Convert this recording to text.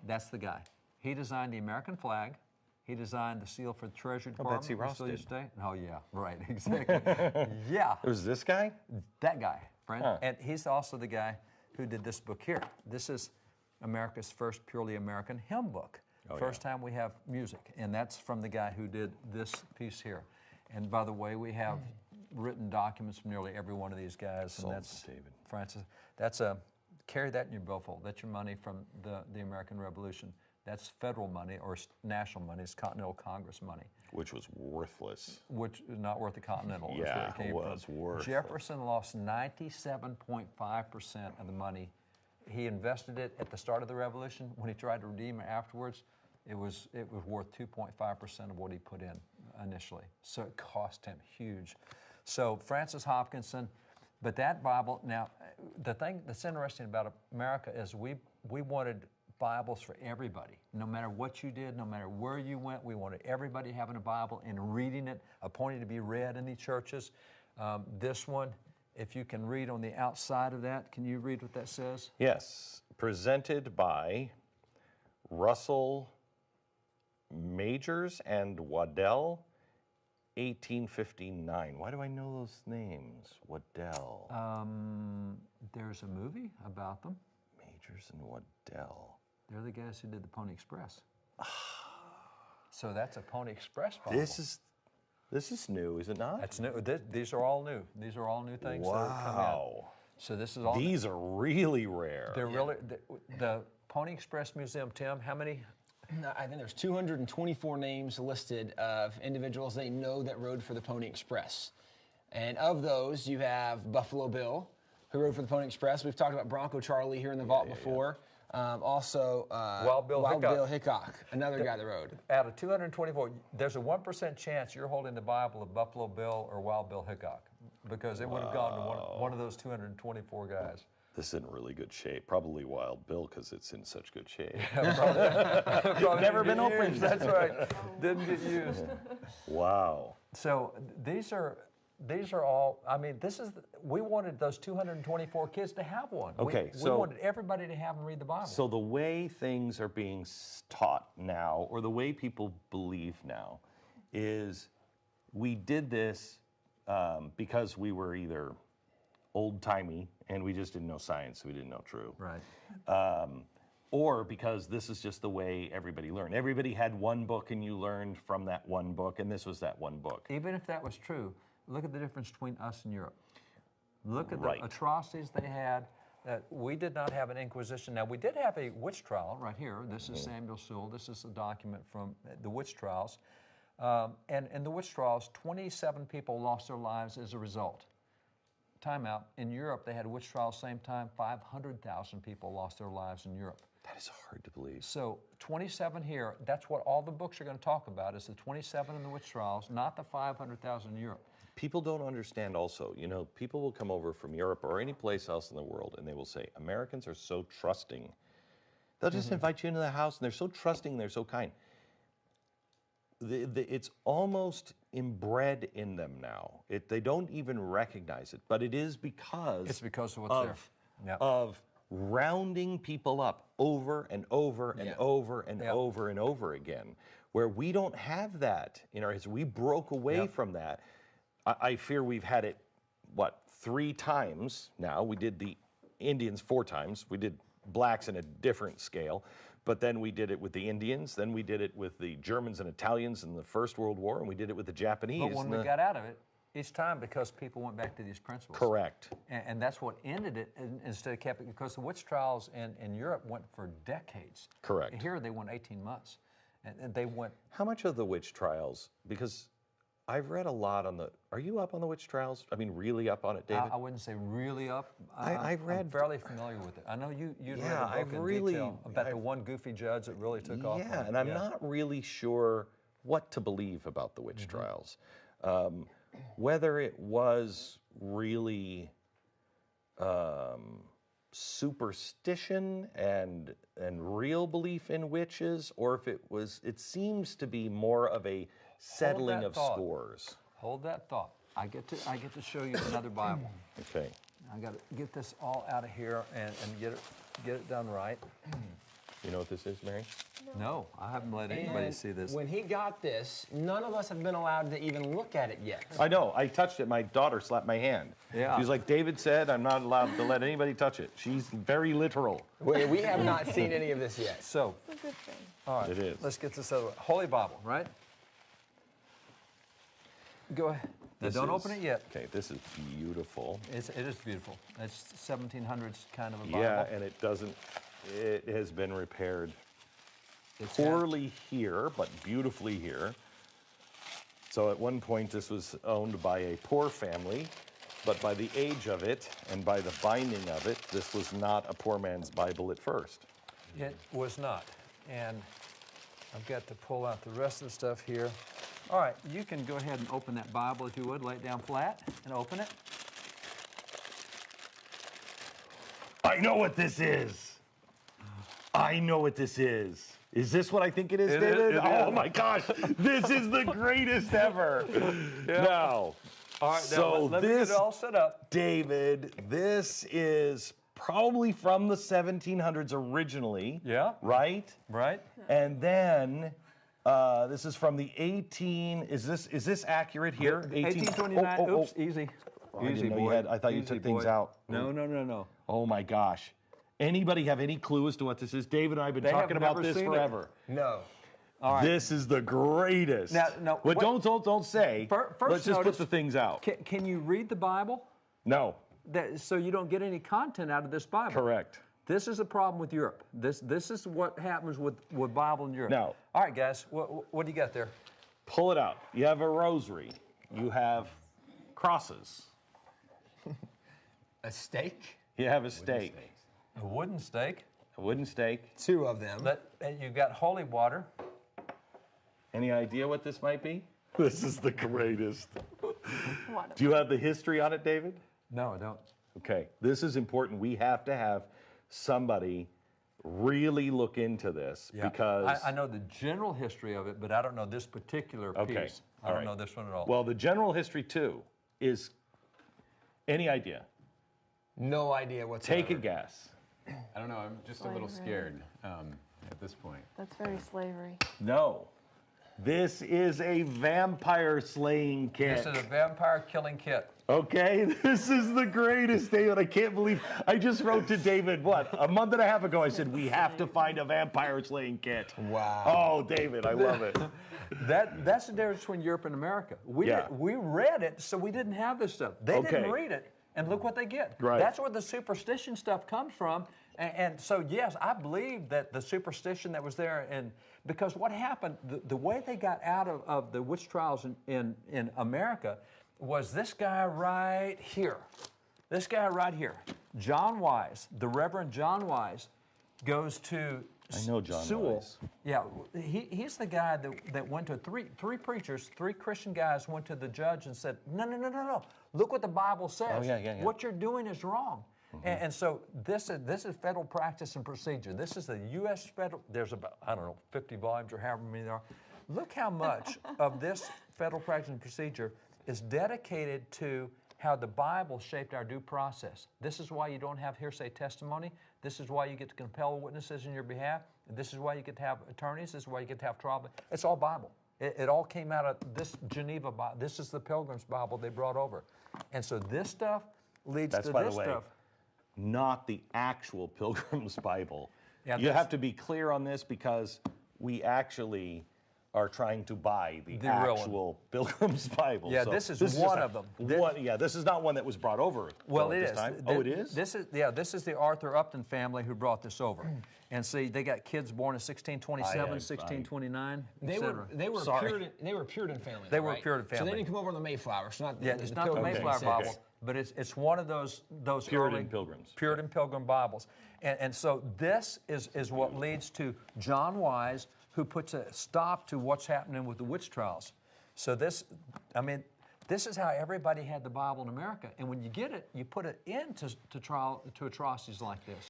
That's the guy. He designed the American flag. He designed the seal for the Treasury Department. Betsy Ross did. Today. Oh, yeah, right, exactly. Yeah. It was this guy? That guy, friend. Huh. And he's also the guy who did this book here. This is America's first purely American hymn book. First time we have music. And that's from the guy who did this piece here. And by the way, we have written documents from nearly every one of these guys. And that's David. Francis. That's carry that in your billfold. That's your money from the American Revolution. That's federal money or national money. It's Continental Congress money. Which was worthless. Which is not worth the Continental. Yeah, it was worth. Jefferson lost 97.5% of the money. He invested it at the start of the Revolution. When he tried to redeem it afterwards, it was worth 2.5% of what he put in initially. So it cost him huge. So Francis Hopkinson, but that Bible, now the thing that's interesting about America is we wanted Bibles for everybody. No matter what you did, no matter where you went, we wanted everybody having a Bible and reading it, appointed to be read in the churches. This one, if you can read on the outside of that, can you read what that says? Yes, presented by Russell Majors and Waddell, 1859. Why do I know those names? Waddell. There's a movie about them. Majors and Waddell. They're the guys who did the Pony Express. So that's a Pony Express Bible. This is new, is it not? That's new. These are all new. These are all new things that have come Wow. in. So this is all. These are really rare. They're really the Pony Express Museum. Tim, how many? I think there's 224 names listed of individuals they know that rode for the Pony Express. And of those, you have Buffalo Bill, who rode for the Pony Express. We've talked about Bronco Charlie here in the vault before. Also, Wild Bill Hickok, another guy that rode. Out of 224, there's a 1% chance you're holding the Bible of Buffalo Bill or Wild Bill Hickok, because it would have gone to one of those 224 guys. This is in really good shape. Probably Wild Bill because it's in such good shape. Probably Never been opened. That's right. Didn't get used. Wow. So these are all, I mean, we wanted those 224 kids to have one. Okay, we wanted everybody to have them read the Bible. So the way things are being taught now, or the way people believe now, is we did this because we were either old-timey and we just didn't know science, so we didn't know true. Right. Or because this is just the way everybody learned. Everybody had one book and you learned from that one book, and this was that one book. Even if that was true, look at the difference between us and Europe. Look at Right. the atrocities they had. We did not have an inquisition. Now, we did have a witch trial right here. This is Samuel Sewall. This is a document from the witch trials. And in the witch trials, 27 people lost their lives as a result. Time out. In Europe, they had witch trials same time. 500,000 people lost their lives in Europe. That is hard to believe. So 27 here, that's what all the books are going to talk about, is the 27 in the witch trials, not the 500,000 in Europe. People don't understand also, people will come over from Europe or any place else in the world and they will say, Americans are so trusting. They'll just invite you into the house and they're so trusting, they're so kind. It's almost inbred in them now. They don't even recognize it, but it is because It's because of what's there. Yep. of rounding people up over and over and over and over and over again, where we don't have that in our history. We broke away from that. I fear we've had it, 3 times now. We did the Indians 4 times. We did blacks in a different scale, but then we did it with the Indians, then we did it with the Germans and Italians in the First World War, and we did it with the Japanese. But when we got out of it, each time because people went back to these principles. Correct. And that's what ended it instead of kept it, because the witch trials in Europe went for decades. Correct. Here they went 18 months. And they went... How much of the witch trials, because I've read a lot on are you up on the witch trials? I mean, really up on it, David? I wouldn't say really up. I've read... I'm fairly familiar with it. I know you read Yeah, a book in detail about the one goofy judge that really took off. Yeah, and I'm not really sure what to believe about the witch trials. Whether it was really superstition and real belief in witches, or if it seems to be more of a settling of scores. Hold that thought. I get to show you another Bible. Okay. I got to get this all out of here and get it done right. You know what this is, Mary? No, I haven't let anybody And see this. when he got this, none of us have been allowed to even look at it yet. I know. I touched it. My daughter slapped my hand. Yeah. She's like, David said, I'm not allowed to let anybody touch it. She's very literal. We have not seen any of this yet. So, It's a good thing. all right, It is. let's get this other Holy Bible, right? Go ahead. Now, This don't is- open it yet. Okay, this is beautiful. It is beautiful. It's 1700s kind of a Bible. Yeah, and it has been repaired It's poorly here, but beautifully here. So at one point, this was owned by a poor family, but by the age of it and by the binding of it, this was not a poor man's Bible at first. It was not. And I've got to pull out the rest of the stuff here. All right, you can go ahead and open that Bible if you would. Lay it down flat and open it. I know what this is. I know what this is. Is this what I think it is, It is, David? it Oh is. my gosh, this is the greatest ever. Now, All right, so now let me get this, it all set up. David, this is probably from the 1700s originally. Yeah. Right? Right? And then this is from the 18. Is this accurate here? 1829. Oh, oh, oh. Oops, easy. I Easy, didn't know you boy. had. I thought you Easy, took things boy. out. No, no, no, no. Oh my gosh. Anybody have any clue as to what this is? David and I have been They have talking about never this seen it. forever. No. All right. This is the greatest. Now, but what- don't say. First Let's just notice- put the things out. Can you read the Bible? No, So you don't get any content out of this Bible. correct. This is a problem with Europe. This is what happens with Bible in Europe. Now- all right, guys, what do you got there? Pull it out. You have a rosary. You have crosses. A steak? You have a stake. A wooden stake. A wooden stake. Two of them. And you've got holy water. Any idea what this might be? This is the greatest. What? Do you have the history on it, David? No, I don't. Okay, this is important. We have to have somebody really look into this because. I know the general history of it, but I don't know this particular Okay, piece. I all don't right. know this one at all. Well, the general history too is. Any idea? No idea whatsoever. Take a guess. I don't know. I'm just a little Slavery. scared at this point. That's very slavery. No. This is a vampire slaying kit. this is a vampire killing kit. Okay, this is the greatest, David. I can't believe I just wrote to David, what, a month and a half ago. I said, we have to find a vampire slaying kit. Wow. Oh, David, I love it. That's the difference between Europe and America. We read it, so we didn't have this stuff. They Okay. didn't read it, and look what they get. Right. That's where the superstition stuff comes from. And so, yes, I believe that the superstition that was there, and because what happened, the way they got out of the witch trials in America was this guy right here. This guy right here. John Wise, the Reverend John Wise, goes to I know John Sewell. Wise. Yeah, he's the guy that went to three preachers, three Christian guys went to the judge and said, no. Look what the Bible says. Oh, yeah. What you're doing is wrong. And so this is federal practice and procedure. This is the U.S. federal, there's about, 50 volumes or however many there are. Look how much of this federal practice and procedure is dedicated to how the Bible shaped our due process. This is why you don't have hearsay testimony. This is why you get to compel witnesses in your behalf. This is why you get to have attorneys. This is why you get to have trial. It's all Bible. It all came out of this Geneva Bible. This is the Pilgrim's Bible they brought over. And so this stuff leads That's, to by this the way, stuff. not the actual Pilgrim's Bible. Yeah, you that's- have to be clear on this because we actually are trying to buy the The real one. actual Pilgrim's Bible. Yeah, So this is just one a- of them. This is not one that was brought over. Well, though, it at is. this time. Oh, it is? This is the Arthur Upton family who brought this over. And see, they got kids born in 1627, 1629, They were Sorry. Puritan family. They were a right? Puritan So family. they didn't come over on the Mayflower. It's not. Yeah, it's not the Pilgrims Mayflower themselves. Bible, but it's one of those Puritan early Pilgrims. Puritan Pilgrim Bibles. And so this is what leads to John Wise, who puts a stop to what's happening with the witch trials. So this is how everybody had the Bible in America. And when you get it, you put it into to atrocities like this.